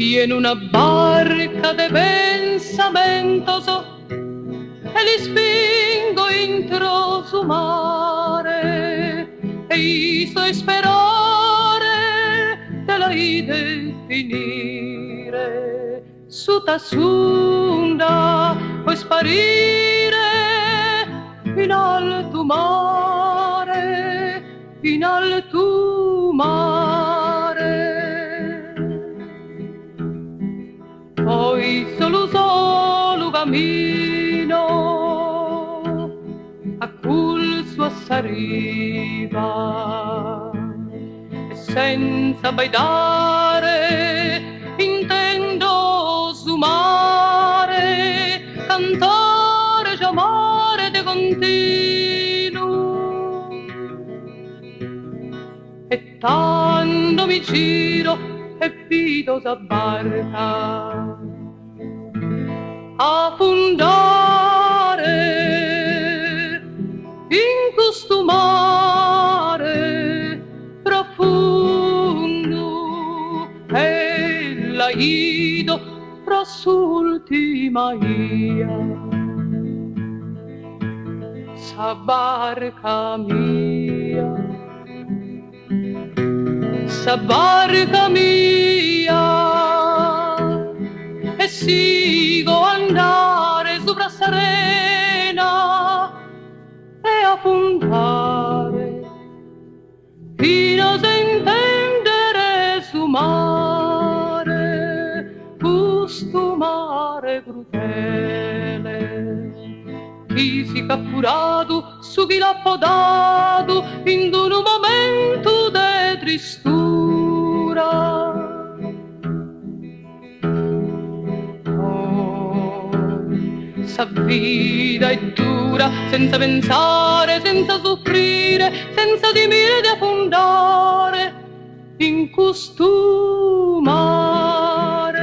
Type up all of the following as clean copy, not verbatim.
y en una barca de pensamentos e li spingo intro su mare e iso sperare della ide finire su tassunda poi sparire in alto mare, in alto mare. Poi solo cammino a cul suo s'arriva e senza baidare intendo su mare cantare giamare de continuo e tanto mi giro e vedo sa barca affondare in questo mare profondo e la ido pros'ultima ia sa barca mia sa barca mia e sigo andare sopra serena e affondare fino a intendere su mare questo mare crudele chi si cappurato su chi l'ha podato in un momento de tristura. Sa vita è dura, senza pensare, senza soffrire, senza timire di affondare in questo mare.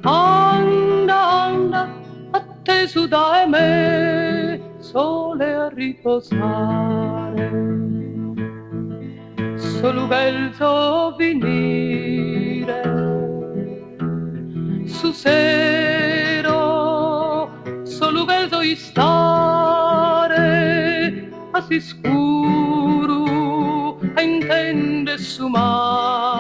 Anda, anda, atteso da me, sole a riposare. Solo verso venire su sero, solo verso stare a si scuro a intende su mare.